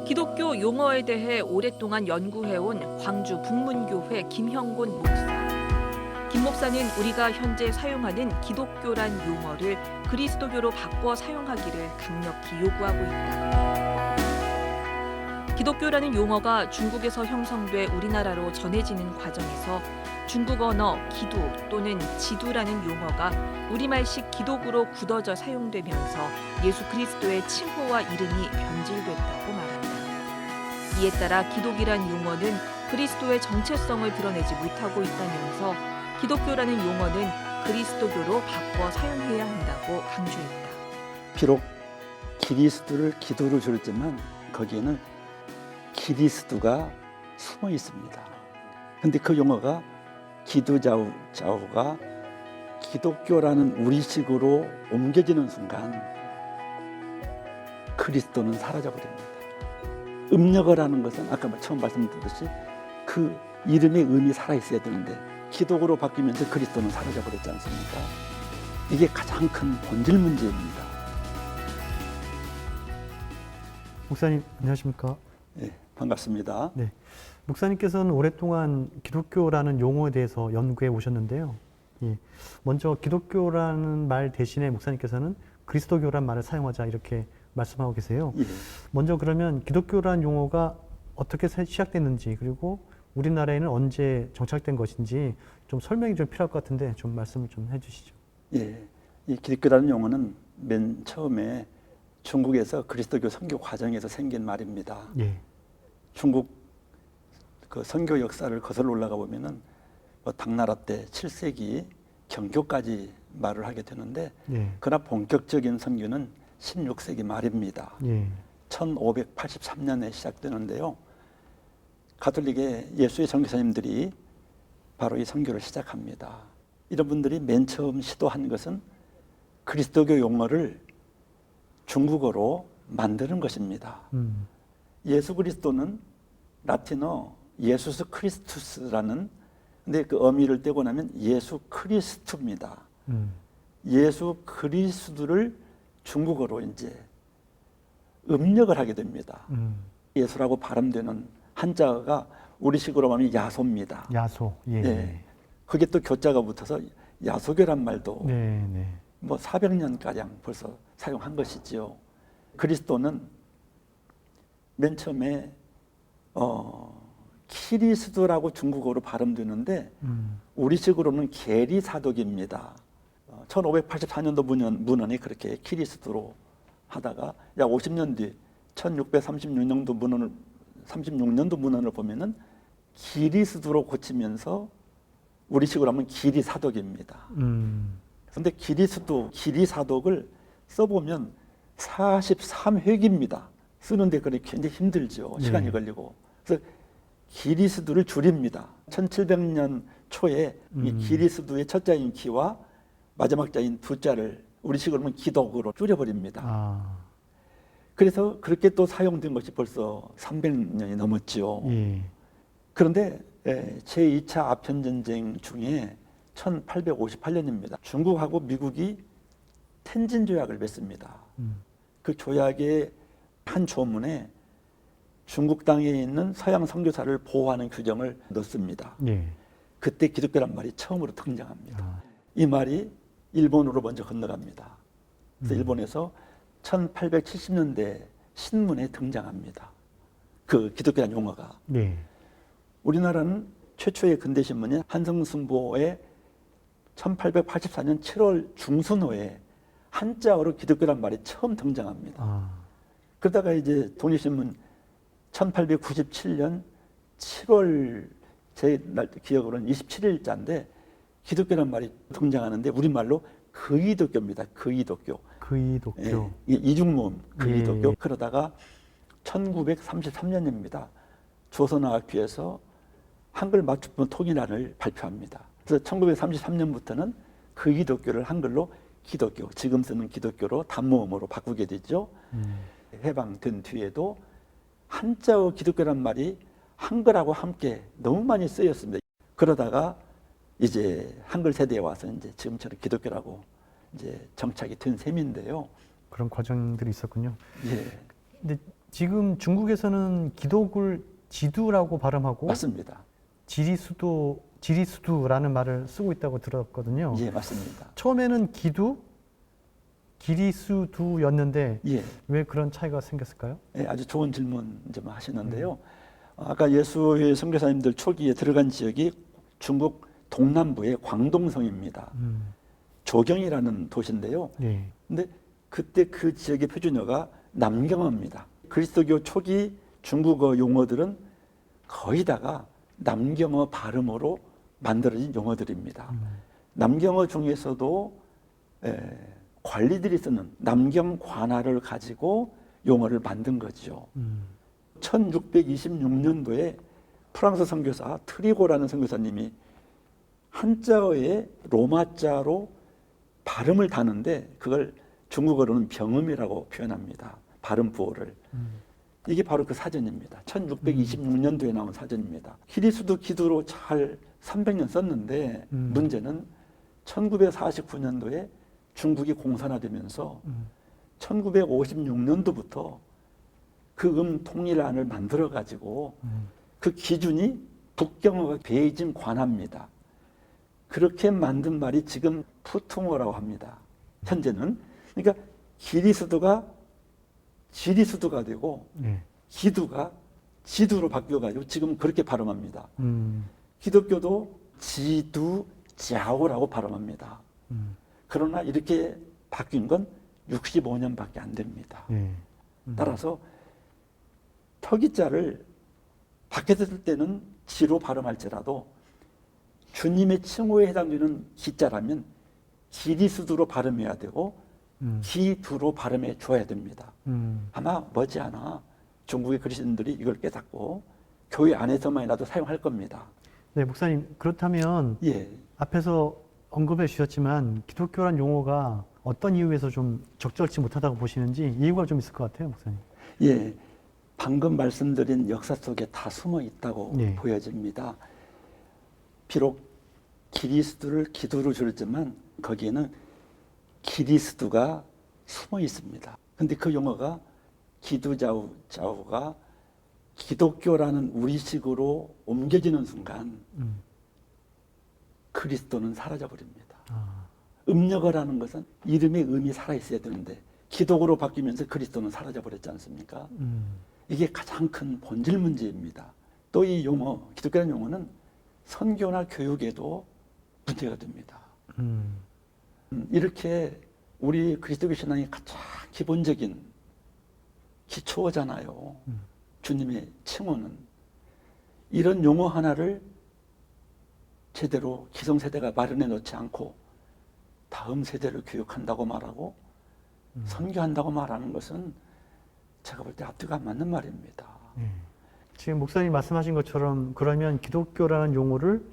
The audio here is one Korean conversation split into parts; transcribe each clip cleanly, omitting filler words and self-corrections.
기독교 용어에 대해 오랫동안 연구해온 광주 북문교회 김형곤 목사. 김 목사는 우리가 현재 사용하는 기독교란 용어를 그리스도교로 바꿔 사용하기를 강력히 요구하고 있다. 기독교라는 용어가 중국에서 형성돼 우리나라로 전해지는 과정에서 중국 언어 기도 또는 지두라는 용어가 우리말식 기독으로 굳어져 사용되면서 예수 그리스도의 칭호와 이름이 변질됐다고 말한다. 이에 따라 기독이란 용어는 그리스도의 정체성을 드러내지 못하고 있다면서 기독교라는 용어는 그리스도교로 바꿔 사용해야 한다고 강조했다. 비록 그리스도를 기도로 줄였지만 거기에는 그리스도가 숨어 있습니다. 근데 그 용어가 기도자우가 기독교라는 우리식으로 옮겨지는 순간 그리스도는 사라져버립니다. 음력어라는 것은 아까 처음 말씀드렸듯이 그 이름의 의미 살아있어야 되는데 기독으로 바뀌면서 그리스도는 사라져버렸지 않습니까? 이게 가장 큰 본질 문제입니다. 목사님 안녕하십니까? 네, 반갑습니다. 네, 목사님께서는 오랫동안 기독교라는 용어에 대해서 연구해 오셨는데요. 예, 먼저 기독교라는 말 대신에 목사님께서는 그리스도교란 말을 사용하자 이렇게 말씀하고 계세요. 예. 먼저 그러면 기독교라는 용어가 어떻게 시작됐는지 그리고 우리나라에는 언제 정착된 것인지 좀 설명이 좀 필요할 것 같은데 좀 말씀을 좀 해주시죠. 예, 이 기독교라는 용어는 맨 처음에 중국에서 그리스도교 선교 과정에서 생긴 말입니다. 예. 중국 그 선교 역사를 거슬러 올라가 보면은 뭐 당나라 때 7세기 경교까지 말을 하게 되는데, 예. 그러나 본격적인 선교는 16세기 말입니다. 예. 1583년에 시작되는데요. 가톨릭의 예수의 선교사님들이 바로 이 선교를 시작합니다. 이런 분들이 맨 처음 시도한 것은 그리스도교 용어를 중국어로 만드는 것입니다. 예수 그리스도는 라틴어 예수스 크리스투스라는, 근데 그 어미를 떼고 나면 예수 크리스투입니다. 예수 그리스도를 중국어로 이제 음력을 하게 됩니다. 예수라고 발음되는 한자가 우리식으로 하면 야소입니다. 야소. 예. 네. 그게 또 교자가 붙어서 야소교란 말도 네. 네. 뭐 400년가량 벌써 사용한 것이지요. 그리스도는 맨 처음에 키리스도라고 중국어로 발음되는데 우리식으로는 계리사독입니다. 1584년도 문헌이 그렇게 키리스도로 하다가 약 50년 뒤 1636년도 문헌을 보면은 기리스도로 고치면서 우리식으로 하면 기리사독입니다. 그런데 기리사독을 써보면 43회기입니다. 쓰는데 그게 굉장히 힘들죠. 시간이 걸리고. 그래서 기리스도를 줄입니다. 1700년 초에 이 기리스도의 첫 자인 기와 마지막 자인 두 자를 우리식으로 하면 기독으로 줄여버립니다. 그래서 그렇게 또 사용된 것이 벌써 300년이 넘었죠. 예. 그런데 제2차 아편전쟁 중에 1858년입니다. 중국하고 미국이 텐진 조약을 맺습니다. 그 조약의 한 조문에 중국 땅에 있는 서양 선교사를 보호하는 규정을 넣습니다. 예. 그때 기독교란 말이 처음으로 등장합니다. 이 말이 일본으로 먼저 건너갑니다. 그래서 일본에서 1870년대 신문에 등장합니다. 그 기독교란 용어가. 예. 우리나라는 최초의 근대신문인 한성승보의 1884년 7월 중순호에 한자어로 기독교란 말이 처음 등장합니다. 그러다가 이제 독립신문 1897년 7월 제 기억으로는 27일자인데 기독교란 말이 등장하는데 우리말로 그이독교입니다. 그이독교. 그이독교. 예, 이중모음 그이독교. 예. 그러다가 1933년입니다. 조선어학회에서 한글 맞춤본 통일안을 발표합니다. 그래서 1933년부터는 그이독교를 한글로 기독교, 지금 쓰는 기독교로 단모음으로 바꾸게 되죠. 해방된 뒤에도 한자어 기독교란 말이 한글하고 함께 너무 많이 쓰였습니다. 그러다가 이제 한글 세대에 와서 이제 지금처럼 기독교라고 이제 정착이 된 셈인데요. 그런 과정들이 있었군요. 예. 근데 지금 중국에서는 기독을 지두라고 발음하고 맞습니다. 지리수두라는 말을 쓰고 있다고 들었거든요. 예, 맞습니다. 처음에는 기리수두였는데 예. 왜 그런 차이가 생겼을까요? 예, 아주 좋은 질문 좀 하시는데요. 아까 예수의 선교사님들 초기에 들어간 지역이 중국 동남부의 광동성입니다. 조경이라는 도시인데요. 예. 근데 그때 그 지역의 표준어가 남경어입니다. 그리스도교 초기 중국어 용어들은 거의 다가 남경어 발음으로 만들어진 용어들입니다. 남경어 중에서도 관리들이 쓰는 남경관화를 가지고 용어를 만든 거죠. 1626년도에 프랑스 선교사 트리고라는 선교사님이 한자어에 로마자로 발음을 다는데 그걸 중국어로는 병음이라고 표현합니다. 발음 부호를. 이게 바로 그 사전입니다. 1626년도에 나온 사전입니다. 기리수도 기두로 잘 300년 썼는데 문제는 1949년도에 중국이 공산화되면서 1956년도부터 그 통일안을 만들어 가지고 그 기준이 북경어가 베이징 관화입니다. 그렇게 만든 말이 지금 푸퉁어라고 합니다. 현재는. 그러니까 기리수도가 지리수도가 되고 예. 기두가 지두로 바뀌어가지고 지금 그렇게 발음합니다. 기독교도 지두자오라고 발음합니다. 그러나 이렇게 바뀐 건 65년밖에 안 됩니다. 예. 따라서 터기자를 밖에서 쓸 때는 지로 발음할지라도 주님의 칭호에 해당되는 기자라면 기리수두로 발음해야 되고 기두로 발음해 줘야 됩니다. 아마 머지않아 중국의 그리스도인들이 이걸 깨닫고 교회 안에서만이라도 사용할 겁니다. 네, 목사님 그렇다면 예, 앞에서 언급해 주셨지만 기독교란 용어가 어떤 이유에서 좀 적절치 못하다고 보시는지 이유가 좀 있을 것 같아요, 목사님. 예, 방금 말씀드린 역사 속에 다 숨어 있다고 네. 보여집니다. 비록 기리스도를 기두로 줄였지만 거기에는 기리스도가 숨어 있습니다. 근데 그 용어가 기두자우가 기독교라는 우리식으로 옮겨지는 순간 그리스도는 사라져 버립니다. 음력어라는 것은 이름의 의미 살아 있어야 되는데 기독으로 바뀌면서 그리스도는 사라져 버렸지 않습니까? 이게 가장 큰 본질 문제입니다. 또 이 용어, 기독교라는 용어는 선교나 교육에도 문제가 됩니다. 이렇게 우리 그리스도교 신앙의 가장 기본적인 기초잖아요. 주님의 칭호는. 이런 용어 하나를 제대로 기성세대가 마련해 놓지 않고 다음 세대를 교육한다고 말하고 선교한다고 말하는 것은 제가 볼 때 앞뒤가 안 맞는 말입니다. 지금 목사님 말씀하신 것처럼 그러면 기독교라는 용어를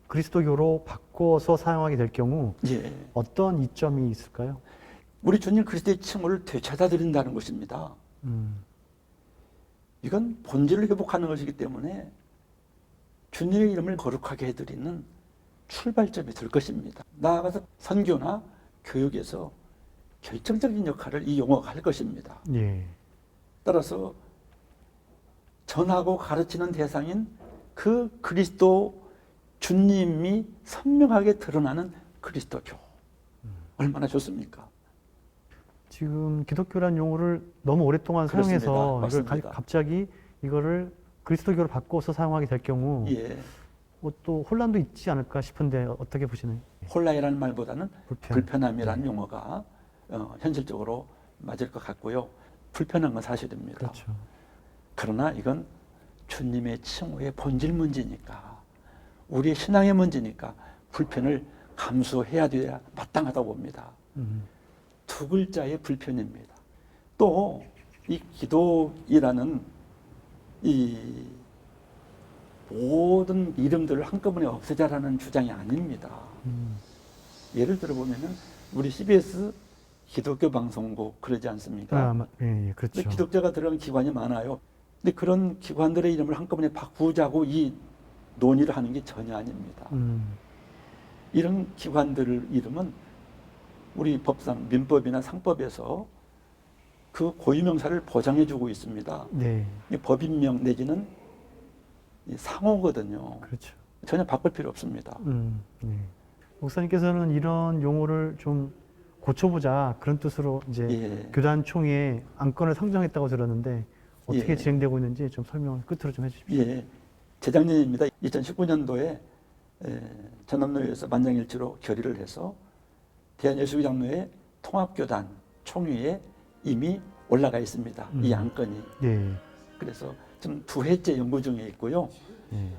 그리스도교로 바꿔서 사용하게 될 경우 예. 어떤 이점이 있을까요? 우리 주님 그리스도의 칭호를 되찾아드린다는 것입니다. 이건 본질을 회복하는 것이기 때문에 주님의 이름을 거룩하게 해드리는 출발점이 될 것입니다. 나아가서 선교나 교육에서 결정적인 역할을 이 용어가 할 것입니다. 예. 따라서 전하고 가르치는 대상인 그 그리스도 주님이 선명하게 드러나는 그리스도교. 얼마나 좋습니까? 지금 기독교란 용어를 너무 오랫동안 그렇습니다. 사용해서 맞습니다. 이걸 갑자기 이거를 그리스도교로 바꿔서 사용하게 될 경우 예. 또 혼란도 있지 않을까 싶은데 어떻게 보시나요? 혼란이라는 말보다는 불편함이라는 네. 용어가 현실적으로 맞을 것 같고요. 불편한 건 사실입니다. 그렇죠. 그러나 이건 주님의 칭호의 본질 문제니까 우리의 신앙의 문제니까 불편을 감수해야 돼야 마땅하다고 봅니다. 두 글자의 불편입니다. 또 이 기독이라는 이 모든 이름들을 한꺼번에 없애자라는 주장이 아닙니다. 예를 들어 보면은 우리 CBS 기독교 방송국 그러지 않습니까? 예, 그렇죠. 근데 기독자가 들어간 기관이 많아요. 근데 그런 기관들의 이름을 한꺼번에 바꾸자고 이 논의를 하는 게 전혀 아닙니다. 이런 기관들 이름은 우리 법상 민법이나 상법에서 그 고유명사를 보장해주고 있습니다. 네, 이 법인명 내지는 이 상호거든요. 그렇죠. 전혀 바꿀 필요 없습니다. 네. 목사님께서는 이런 용어를 좀 고쳐보자 그런 뜻으로 이제 예. 교단 총회에 안건을 상정했다고 들었는데 어떻게 예. 진행되고 있는지 좀 설명을 끝으로 좀 해주십시오. 예, 재작년입니다. 2019년도에 전남노회에서 만장일치로 결의를 해서 대한예수교장로회 통합교단 총회에 이미 올라가 있습니다. 이 안건이. 네, 그래서 지금 2회째 연구 중에 있고요. 네,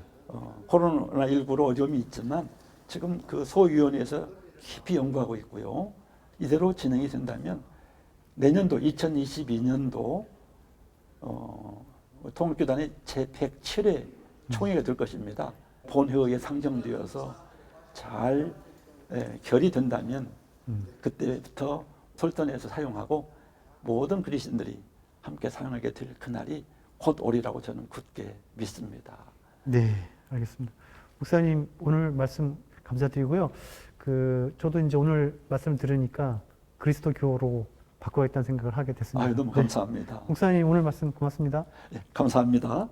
코로나19로 어려움이 있지만 지금 그 소위원회에서 깊이 연구하고 있고요. 이대로 진행이 된다면 내년도 2022년도 통합교단의 제107회 총회가 될 것입니다. 본회의에 상정되어서 잘 결의된다면 그때부터 설전해서 사용하고 모든 그리스도인들이 함께 사용하게 될 그날이 곧 오리라고 저는 굳게 믿습니다. 네, 알겠습니다. 목사님 오늘 말씀 감사드리고요. 저도 이제 오늘 말씀 들으니까 그리스도교로 바꿔야겠다는 생각을 하게 됐습니다. 너무 감사합니다. 목사님 오늘 말씀 고맙습니다. 감사합니다.